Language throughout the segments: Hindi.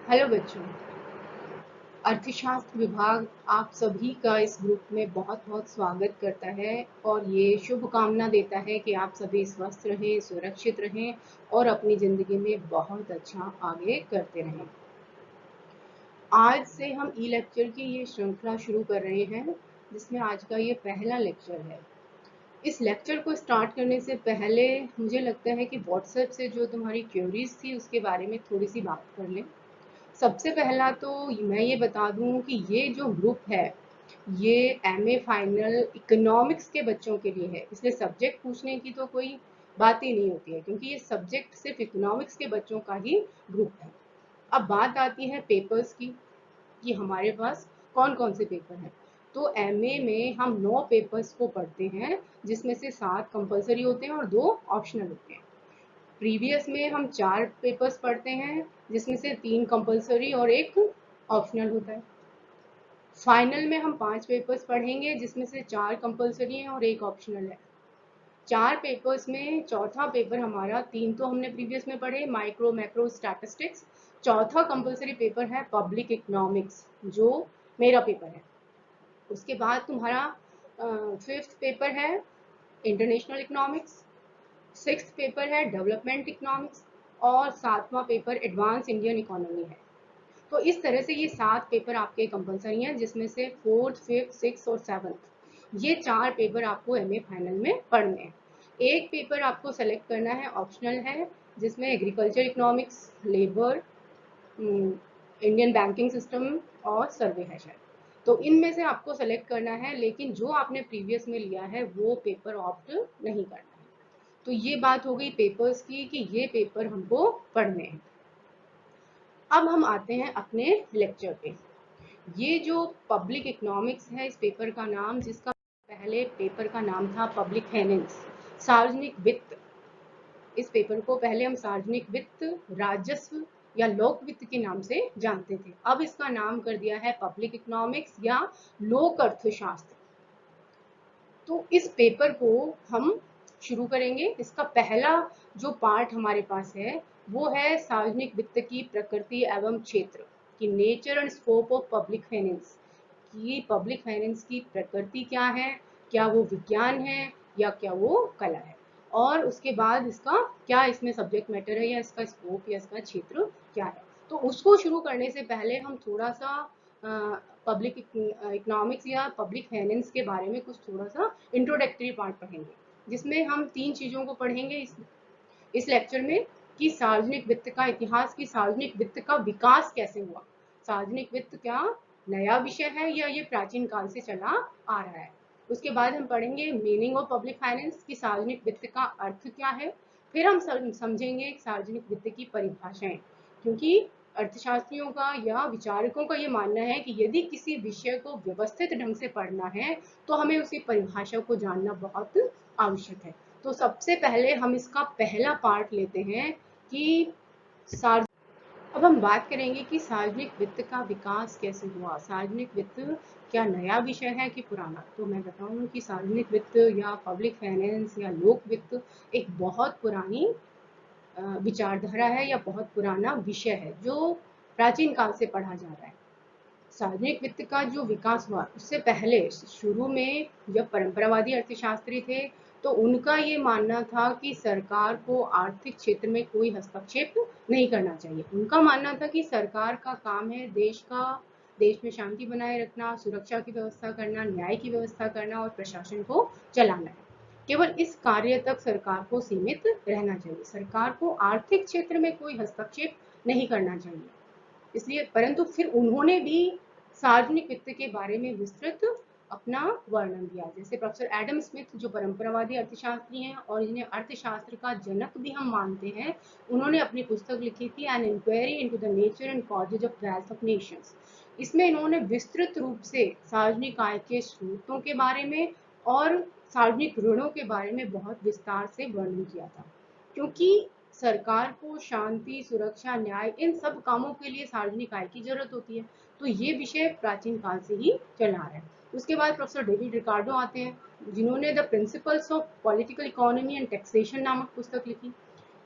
हेलो बच्चों। अर्थशास्त्र विभाग आप सभी का इस ग्रुप में बहुत बहुत स्वागत करता है और ये शुभकामना देता है कि आप सभी स्वस्थ रहें, सुरक्षित रहें और अपनी ज़िंदगी में बहुत अच्छा आगे करते रहें। आज से हम ई लेक्चर की ये श्रृंखला शुरू कर रहे हैं, जिसमें आज का ये पहला लेक्चर है। इस लेक्चर को स्टार्ट करने से पहले मुझे लगता है कि व्हाट्सएप से जो तुम्हारी क्वेरीज थी उसके बारे में थोड़ी सी बात कर लें। सबसे पहला तो मैं ये बता दूं कि ये जो ग्रुप है ये एमए फाइनल इकोनॉमिक्स के बच्चों के लिए है, इसलिए सब्जेक्ट पूछने की तो कोई बात ही नहीं होती है, क्योंकि ये सब्जेक्ट सिर्फ इकोनॉमिक्स के बच्चों का ही ग्रुप है। अब बात आती है पेपर्स की कि हमारे पास कौन कौन से पेपर हैं। तो एमए में हम 9 पेपर्स को पढ़ते हैं, जिसमें से 7 कंपलसरी होते हैं और 2 ऑप्शनल होते हैं। प्रीवियस में हम 4 पेपर्स पढ़ते हैं, जिसमें से 3 कंपलसरी और 1 ऑप्शनल होता है। फाइनल में हम 5 पेपर्स पढ़ेंगे, जिसमें से 4 कंपलसरी हैं और 1 ऑप्शनल है। 4 पेपर्स में चौथा पेपर हमारा, 3 तो हमने प्रीवियस में पढ़े, माइक्रो मैक्रो स्टैटिस्टिक्स। चौथा कंपलसरी पेपर है पब्लिक इकोनॉमिक्स, जो मेरा पेपर है। उसके बाद तुम्हारा 5th पेपर है इंटरनेशनल इकोनॉमिक्स, 6th पेपर है डेवलपमेंट इकोनॉमिक्स और 7वां पेपर एडवांस इंडियन इकोनॉमी है। तो इस तरह से ये 7 पेपर आपके कंपलसरी हैं, जिसमें से 4th, 5th, 6th और 7th ये 4 पेपर आपको एमए फाइनल में पढ़ने हैं। एक पेपर आपको सेलेक्ट करना है, ऑप्शनल है, जिसमें agriculture economics, labour, Indian banking system और सर्वे है शायद। तो इनमें से आपको सेलेक्ट करना है, लेकिन जो आपने प्रीवियस में लिया है वो पेपर ऑप्ट नहीं करना है। तो ये बात हो गई पेपर्स की कि ये पेपर हमको पढ़ने हैं। अब हम आते हैं अपने लेक्चर पे। ये जो पब्लिक इकोनॉमिक्स है, इस पेपर का नाम, जिसका पहले पेपर का नाम था पब्लिक फाइनेंस, सार्वजनिक वित्त। इस पेपर को पहले हम सार्वजनिक वित्त, राजस्व या लोक वित्त के नाम से जानते थे। अब इसका नाम कर दिया है पब्लिक इकोनॉमिक्स या लोक अर्थशास्त्र। तो इस पेपर को हम शुरू करेंगे। इसका पहला जो पार्ट हमारे पास है वो है सार्वजनिक वित्त की प्रकृति एवं क्षेत्र, की nature and scope of public finance. कि पब्लिक फाइनेंस की प्रकृति क्या है, क्या वो विज्ञान है या क्या वो कला है, और उसके बाद इसका क्या इसमें सब्जेक्ट मैटर है या इसका स्कोप या इसका क्षेत्र क्या है। तो उसको शुरू करने से पहले हम थोड़ा सा पब्लिक इकोनॉमिक्स या पब्लिक फाइनेंस के बारे में कुछ थोड़ा सा इंट्रोडक्टरी पार्ट पढ़ेंगे, जिसमें हम 3 चीज़ों को पढ़ेंगे इस लेक्चर में। कि सार्वजनिक वित्त का इतिहास, की सार्वजनिक वित्त का विकास कैसे हुआ, सार्वजनिक वित्त क्या नया विषय है या ये प्राचीन काल से चला आ रहा है। उसके बाद हम पढ़ेंगे मीनिंग ऑफ पब्लिक फाइनेंस, की सार्वजनिक वित्त का अर्थ क्या है। फिर हम समझेंगे सार्वजनिक वित्त की परिभाषाएं, क्योंकि अर्थशास्त्रियों का या विचारकों का ये मानना है कि यदि किसी विषय को व्यवस्थित ढंग से पढ़ना है तो हमें उसकी परिभाषा को जानना बहुत आवश्यक है। तो सबसे पहले हम इसका पहला पार्ट लेते हैं कि सार्व अब हम बात करेंगे कि सार्वजनिक वित्त का विकास कैसे हुआ। सार्वजनिक वित्त क्या नया विषय है कि पुराना। तो मैं बताऊं कि सार्वजनिक वित्त या पब्लिक फाइनेंस या लोक वित्त एक बहुत पुरानी विचारधारा है या बहुत पुराना विषय है, जो प्राचीन काल से पढ़ा जा रहा है। सार्वजनिक वित्त का जो विकास हुआ उससे पहले शुरू में जब परंपरावादी अर्थशास्त्री थे तो उनका ये मानना था कि सरकार को आर्थिक क्षेत्र में कोई हस्तक्षेप नहीं करना चाहिए। उनका मानना था कि सरकार का काम है देश में शांति बनाए रखना, सुरक्षा की व्यवस्था करना, न्याय की व्यवस्था करना और प्रशासन को चलाना है। केवल इस कार्य तक सरकार को सीमित रहना चाहिए, सरकार को आर्थिक क्षेत्र में कोई हस्तक्षेप नहीं करना चाहिए। इसलिए परंतु फिर उन्होंने भी सार्वजनिक वित्त के बारे में विस्तृत अपना वर्णन दिया। जैसे प्रोफेसर एडम स्मिथ, जो परंपरावादी अर्थशास्त्री हैं और जिन्हें अर्थशास्त्र का जनक भी हम मानते हैं, उन्होंने अपनी पुस्तक लिखी थी an inquiry into the nature and causes of wealth of nations. इसमें इन्होंने विस्तृत रूप से सार्वजनिक आय के स्रोतों के बारे में और सार्वजनिक ऋणों के बारे में बहुत विस्तार से वर्णन किया था, क्योंकि सरकार को शांति, सुरक्षा, न्याय, इन सब कामों के लिए सार्वजनिक आय की जरूरत होती है। तो ये विषय प्राचीन काल से ही चला आ रहा है। उसके बाद प्रोफेसर डेविड रिकार्डो आते हैं, जिन्होंने the principles of political economy and taxation नामक पुस्तक लिखी।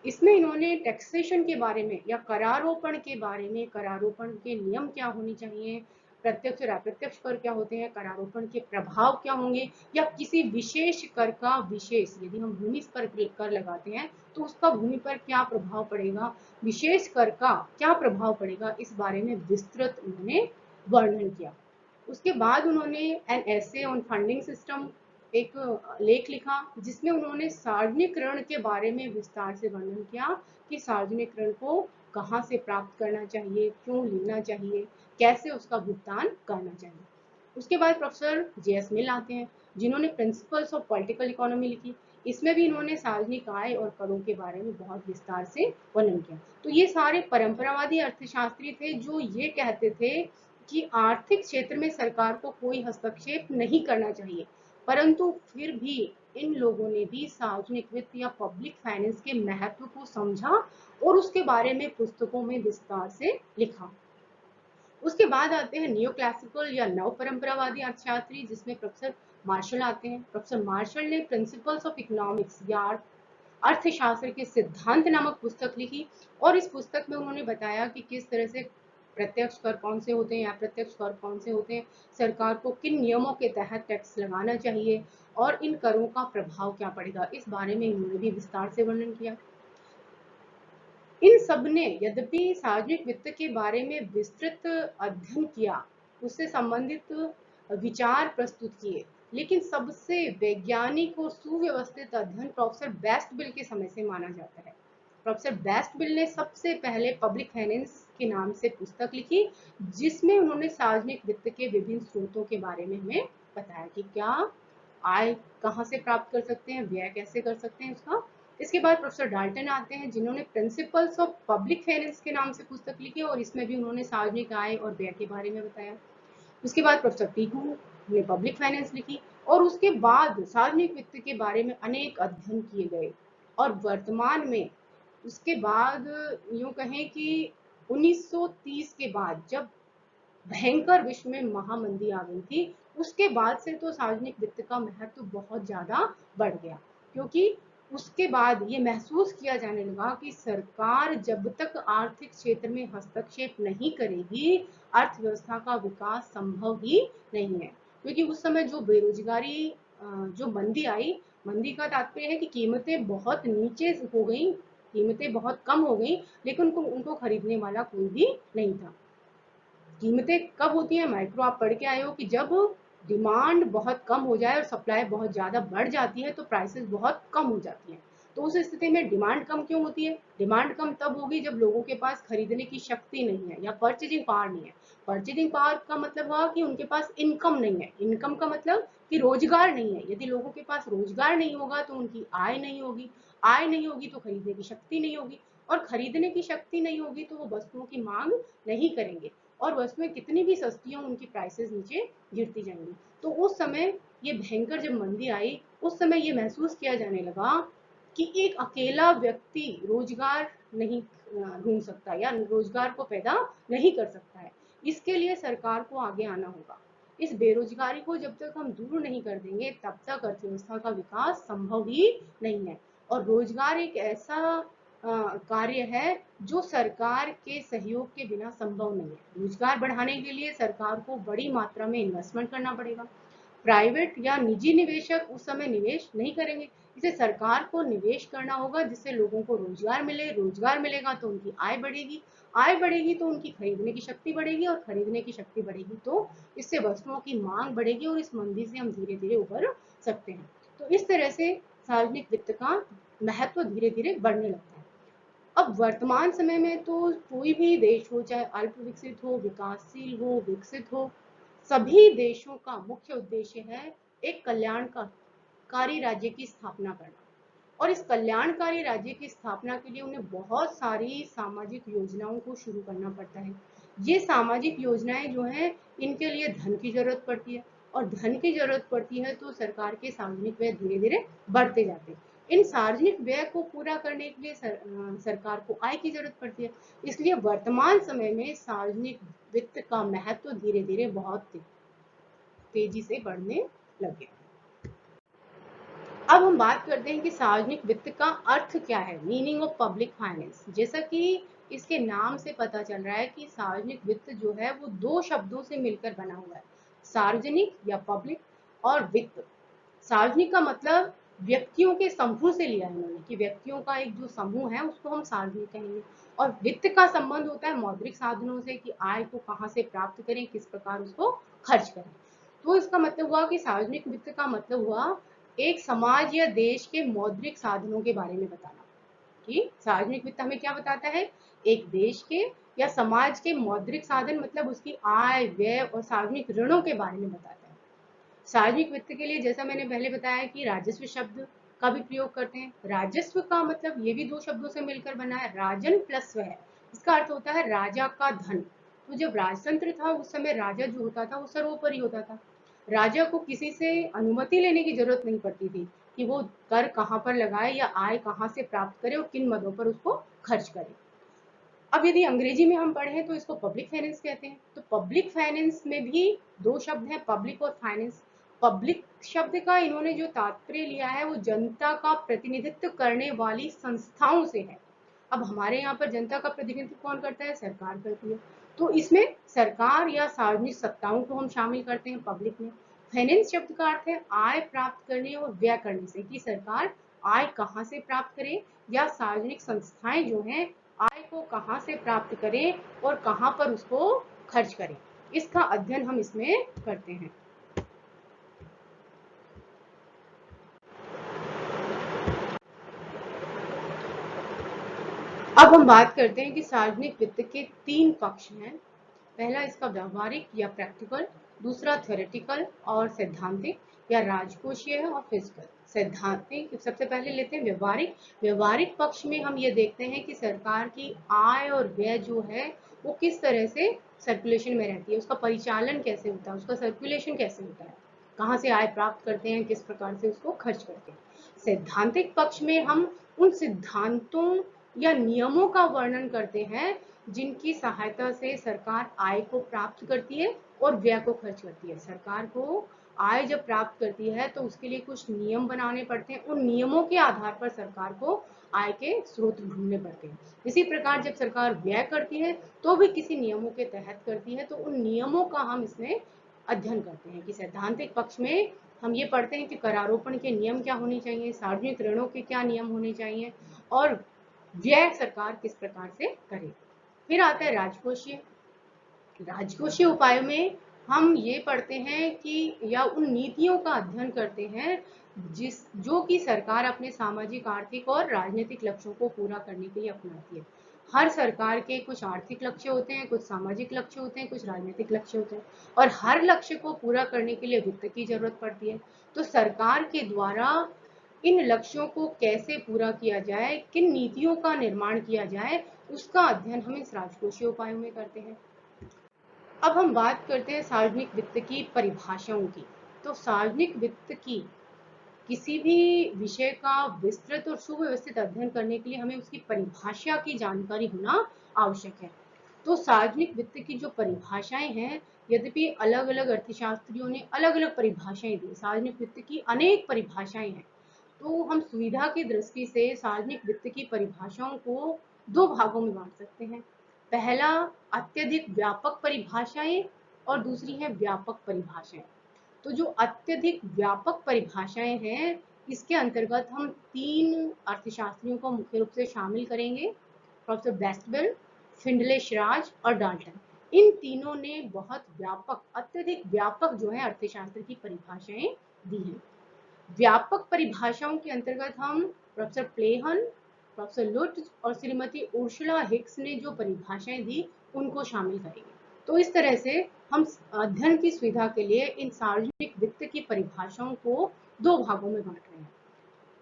इसमें इन्होंने टैक्सेशन के बारे में या करारोपण के बारे में, करारोपण के नियम क्या होने चाहिए, प्रत्यक्ष और अप्रत्यक्ष कर क्या होते हैं, करारोपण के प्रभाव क्या होंगे, या किसी विशेष कर का विशेष, यदि हम भूमि पर कर लगाते हैं तो उसका भूमि पर क्या प्रभाव पड़ेगा, विशेष कर का क्या प्रभाव पड़ेगा, इस बारे में विस्तृत उन्होंने वर्णन किया। उसके बाद उन्होंने an essay on funding system, एक लेख लिखा जिसमें उन्होंने सार्वजनिक ऋण के बारे में विस्तार से वर्णन किया कि सार्वजनिक ऋण को कहाँ से प्राप्त करना चाहिए, क्यों लेना चाहिए, कैसे उसका भुगतान करना चाहिए। उसके बाद प्रोफेसर जे.एस. मिल आते हैं जिन्होंने प्रिंसिपल्स ऑफ पॉलिटिकल इकोनॉमी लिखी। इसमें भी इन्होंने सार्वजनिक आय और करों के बारे में बहुत विस्तार से वर्णन किया। तो ये सारे परंपरावादी अर्थशास्त्री थे जो ये कहते थे कि आर्थिक क्षेत्र में सरकार को कोई हस्तक्षेप नहीं करना चाहिए, परंतु फिर भी इन लोगों ने भी सार्वजनिक वित्त या पब्लिक फाइनेंस के महत्व को समझा और उसके बारे में पुस्तकों में विस्तार से लिखा। उसके बाद आते हैं नियो क्लासिकल या नव परंपरावादी अर्थशास्त्री जिसमें प्रोफेसर मार्शल आते हैं। प्रोफेसर मार्शल ने प्रिंसिपल्स ऑफ इकोनॉमिक्स या अर्थशास्त्र के सिद्धांत नामक पुस्तक लिखी और इस पुस्तक में उन्होंने बताया कि किस तरह से प्रत्यक्ष कर कौन से होते हैं, अप्रत्यक्ष कर कौन से होते हैं, सरकार को किन नियमों के तहत टैक्स लगाना चाहिए और इन करों का प्रभाव क्या पड़ेगा, इस बारे में इन्होंने भी विस्तार से वर्णन किया। इन सब ने यद्यपि सार्वजनिक वित्त के बारे में विस्तृत अध्ययन किया, उससे संबंधित विचार प्रस्तुत किए, लेकिन सबसे वैज्ञानिक और सुव्यवस्थित अध्ययन प्रोफेसर बेस्टविल के समय से माना जाता है। प्रोफेसर बेस्टविल ने सबसे पहले पब्लिक फाइनेंस के नाम से पुस्तक लिखी जिसमें उन्होंने सार्वजनिक वित्त के विभिन्न स्रोतों के बारे में हमें बताया कि क्या आय कहाँ से प्राप्त कर सकते हैं, व्यय कैसे कर सकते हैं उसका। इसके बाद प्रोफेसर डाल्टन आते हैं जिन्होंने प्रिंसिपल्स ऑफ पब्लिक फाइनेंस के नाम से पुस्तक लिखी और इसमें भी उन्होंने सार्वजनिक आय और व्यय के बारे में बताया। उसके बाद प्रोफेसर पीकू ने पब्लिक फाइनेंस लिखी और उसके बाद सार्वजनिक वित्त के बारे में अनेक अध्ययन किए गए और वर्तमान में उसके बाद यूं कहें कि 1930 के बाद जब भयंकर विश्व में महामंदी आ गई थी, उसके बाद से तो सार्वजनिक वित्त का महत्व बहुत ज्यादा बढ़ गया, क्योंकि उसके बाद ये महसूस किया जाने लगा कि सरकार जब तक आर्थिक क्षेत्र में हस्तक्षेप नहीं करेगी अर्थव्यवस्था का विकास संभव ही नहीं है। क्योंकि उस समय जो बेरोजगारी जो मंदी आई, मंदी का तात्पर्य है कि कीमतें बहुत नीचे हो गई, कीमतें बहुत कम हो गई, लेकिन उनको खरीदने वाला कोई भी नहीं था। कीमतें कब होती हैं, माइक्रो आप पढ़ के आए हो कि जब डिमांड बहुत कम हो जाए और सप्लाई बहुत ज्यादा बढ़ जाती है तो प्राइसेस बहुत कम हो जाती हैं। तो उस स्थिति में डिमांड कम क्यों होती है, डिमांड कम तब होगी जब लोगों के पास खरीदने की शक्ति नहीं है या परचेजिंग पावर नहीं है। परचेजिंग पावर का मतलब हुआ कि उनके पास इनकम नहीं है, इनकम का मतलब कि रोजगार नहीं है। यदि लोगों के पास रोजगार नहीं होगा तो उनकी आय नहीं होगी, आय नहीं होगी तो खरीदने की शक्ति नहीं होगी, और खरीदने की शक्ति नहीं होगी तो वो वस्तुओं की मांग नहीं करेंगे और वस्तुएं कितनी भी सस्ती हों उनकी प्राइसेस नीचे गिरती जाएंगी। तो उस समय ये भयंकर जब मंदी आई, उस समय ये महसूस किया जाने लगा कि एक अकेला व्यक्ति रोजगार नहीं ढूंढ सकता या रोजगार को पैदा नहीं कर सकता है। इसके लिए सरकार को आगे आना होगा। इस बेरोजगारी को जब तक हम दूर नहीं कर देंगे तब तक अर्थव्यवस्था का विकास संभव ही नहीं है। और रोजगार एक ऐसा कार्य है जो सरकार के सहयोग के बिना संभव नहीं है। रोजगार बढ़ाने के लिए सरकार को बड़ी मात्रा में इन्वेस्टमेंट करना पड़ेगा। प्राइवेट या निजी निवेशक उस समय निवेश नहीं करेंगे, इसे सरकार को निवेश करना होगा जिससे लोगों को रोजगार मिले, रोजगार मिलेगा तो उनकी आय बढ़ेगी, आय बढ़ेगी तो उनकी खरीदने की शक्ति बढ़ेगी और खरीदने की शक्ति बढ़ेगी तो इससे वस्तुओं की मांग बढ़ेगी और इस मंदी से हम धीरे धीरे उबर सकते हैं। तो इस तरह से सार्वजनिक वित्त का महत्व धीरे धीरे बढ़ने लगता है। अब वर्तमान समय में तो कोई भी देश हो, चाहे अल्प विकसित हो, विकासशील हो, विकसित हो, सभी देशों का मुख्य उद्देश्य है एक कल्याणकारी राज्य की स्थापना करना। और इस कल्याणकारी राज्य की स्थापना के लिए उन्हें बहुत सारी सामाजिक योजनाओं को शुरू करना पड़ता है। ये सामाजिक योजनाएं जो हैं इनके लिए धन की जरूरत पड़ती है और धन की जरूरत पड़ती है तो सरकार के सार्वजनिक व्यय धीरे धीरे बढ़ते जाते हैं। इन सार्वजनिक व्यय को पूरा करने के लिए सरकार को आय की जरूरत पड़ती है। इसलिए वर्तमान समय में सार्वजनिक वित्त का महत्व धीरे धीरे बहुत तेजी से बढ़ने लगे। अब हम बात करते हैं कि सार्वजनिक वित्त का अर्थ क्या है, मीनिंग ऑफ पब्लिक फाइनेंस। जैसा कि इसके नाम से पता चल रहा है कि सार्वजनिक वित्त जो है वो दो शब्दों से मिलकर बना हुआ है, सार्वजनिक या पब्लिक और वित्त। सार्वजनिक का मतलब व्यक्तियों के समूह से लिया है इन्होंने, कि व्यक्तियों का एक जो समूह है उसको हम सार्वजनिक कहेंगे। और वित्त का संबंध होता है मौद्रिक साधनों से, कि आय को कहाँ से प्राप्त करें, किस प्रकार उसको खर्च करें। तो इसका मतलब हुआ कि सार्वजनिक वित्त का मतलब हुआ एक समाज या देश के मौद्रिक साधनों के बारे में बताना। कि सार्वजनिक वित्त हमें क्या बताता है, एक देश के या समाज के मौद्रिक साधन, मतलब उसकी आय व्यय और सार्वजनिक ऋणों के बारे में बताता है। सार्वजनिक वित्त के लिए जैसा मैंने पहले बताया कि राजस्व शब्द का भी प्रयोग करते हैं। राजस्व का मतलब ये भी दो शब्दों से मिलकर बना है, राजन प्लस स्वह। इसका अर्थ होता है राजा का धन। तो जब राजतंत्र था उस समय राजा जो होता था वो सर्वोपरि होता था। राजा को किसी से अनुमति लेने की जरूरत नहीं पड़ती थी कि वो कर कहाँ पर लगाए या आय कहाँ से प्राप्त करे और किन मदों पर उसको खर्च करे। अब यदि अंग्रेजी में हम पढ़ें तो इसको पब्लिक फाइनेंस कहते हैं। तो पब्लिक फाइनेंस में भी दो शब्द हैं, पब्लिक और फाइनेंस। पब्लिक शब्द का इन्होंने जो तात्पर्य लिया है वो जनता का प्रतिनिधित्व करने वाली संस्थाओं से है। अब हमारे यहाँ पर जनता का प्रतिनिधित्व कौन करता है, सरकार करती है। तो इसमें सरकार या सार्वजनिक सत्ताओं को हम शामिल करते हैं पब्लिक में। फाइनेंस शब्द का अर्थ है आय प्राप्त करने और व्यय करने से, कि सरकार आय कहाँ से प्राप्त करे या सार्वजनिक संस्थाएं जो हैं आय को कहाँ से प्राप्त करें और कहाँ पर उसको खर्च करें। इसका अध्ययन हम इसमें करते हैं। अब हम बात करते हैं कि सार्वजनिक वित्त के तीन पक्ष हैं। पहला इसका व्यवहारिक या प्रैक्टिकल, दूसरा थ्योरेटिकल और सैद्धांतिक या राजकोषीय है, और फिजिकल। सैद्धांतिक सबसे पहले लेते हैं व्यवहारिक। व्यवहारिक पक्ष में हम ये देखते हैं कि सरकार की आय और व्यय जो है वो किस तरह से सर्कुलेशन में रहती है, उसका परिचालन कैसे होता है, उसका सर्कुलेशन कैसे होता है, कहाँ से आय प्राप्त करते हैं, किस प्रकार से उसको खर्च करते हैं। सैद्धांतिक पक्ष में हम उन सिद्धांतों या नियमों का वर्णन करते हैं जिनकी सहायता से सरकार आय को प्राप्त करती है और व्यय को खर्च करती है। सरकार को आय जब प्राप्त करती है तो उसके लिए कुछ नियम बनाने पड़ते हैं, उन नियमों के आधार पर सरकार को आय के स्रोत ढूंढने पड़ते हैं। इसी प्रकार जब सरकार व्यय करती है तो भी किसी नियमों के तहत करती है। तो उन नियमों का हम इसमें अध्ययन करते हैं कि सैद्धांतिक पक्ष में हम ये पढ़ते हैं कि करारोपण के नियम क्या होने चाहिए, सार्वजनिक ऋणों के क्या नियम होने चाहिए और व्यय सरकार किस प्रकार से करे। फिर आता है राजकोषीय। राजकोषीय उपायों में हम ये पढ़ते हैं कि या उन नीतियों का अध्ययन करते हैं जो कि सरकार अपने सामाजिक, आर्थिक और राजनीतिक लक्ष्यों को पूरा करने के लिए अपनाती है। हर सरकार के कुछ आर्थिक लक्ष्य होते हैं, कुछ सामाजिक लक्ष्य होते हैं, कुछ राजनीतिक लक्ष्य होते हैं, और हर लक्ष्य को पूरा करने के लिए वित्त की जरूरत पड़ती है। तो सरकार के द्वारा इन लक्ष्यों को कैसे पूरा किया जाए, किन नीतियों का निर्माण किया जाए, उसका अध्ययन हम इस राजकोषीय उपायों में करते हैं। अब हम बात करते हैं सार्वजनिक वित्त की परिभाषाओं की। तो सार्वजनिक वित्त की किसी भी विषय का विस्तृत और सुव्यवस्थित अध्ययन करने के लिए हमें उसकी परिभाषा की जानकारी होना आवश्यक है। तो सार्वजनिक वित्त की जो परिभाषाएं हैं, यद्यपि अलग अलग अर्थशास्त्रियों ने अलग अलग परिभाषाएं दी, सार्वजनिक वित्त की अनेक परिभाषाएं हैं। तो हम सुविधा की दृष्टि से सार्वजनिक वित्त की परिभाषाओं को दो भागों में बांट सकते हैं। पहला अत्यधिक व्यापक परिभाषाएं और दूसरी है व्यापक परिभाषाएं। तो जो अत्यधिक व्यापक परिभाषाएं हैं इसके अंतर्गत हम तीन अर्थशास्त्रियों को मुख्य रूप से शामिल करेंगे, प्रोफेसर बेस्टवेल, फिंडलेश राज और डाल्टन। इन तीनों ने बहुत व्यापक, अत्यधिक व्यापक जो है अर्थशास्त्र की परिभाषाएं दी हैं। व्यापक परिभाषाओं के अंतर्गत हम प्रोफेसर प्लेहन, प्रोफेसर लुट्ज और श्रीमती उर्सुला हिक्स ने जो परिभाषाएं दी उनको शामिल करेंगे। तो इस तरह से हम अध्ययन की सुविधा के लिए इन सार्वजनिक वित्त की परिभाषाओं को दो भागों में बांट रहे हैं।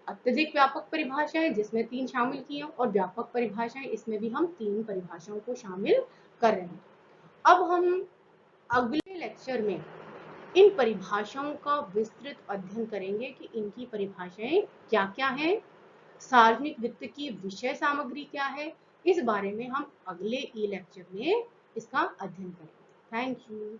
अत्यधिक व्यापक परिभाषाएं जिसमें तीन शामिल की हैं, और व्यापक परिभाषाएं इसमें भी हम तीन परिभाषाओं को शामिल कर रहे हैं। अब हम अगले लेक्चर में इन परिभाषाओं का विस्तृत अध्ययन करेंगे कि इनकी परिभाषाएं क्या क्या हैं, सार्वजनिक वित्त की विषय सामग्री क्या है। इस बारे में हम अगले ई लेक्चर में इसका अध्ययन करेंगे। Thank you.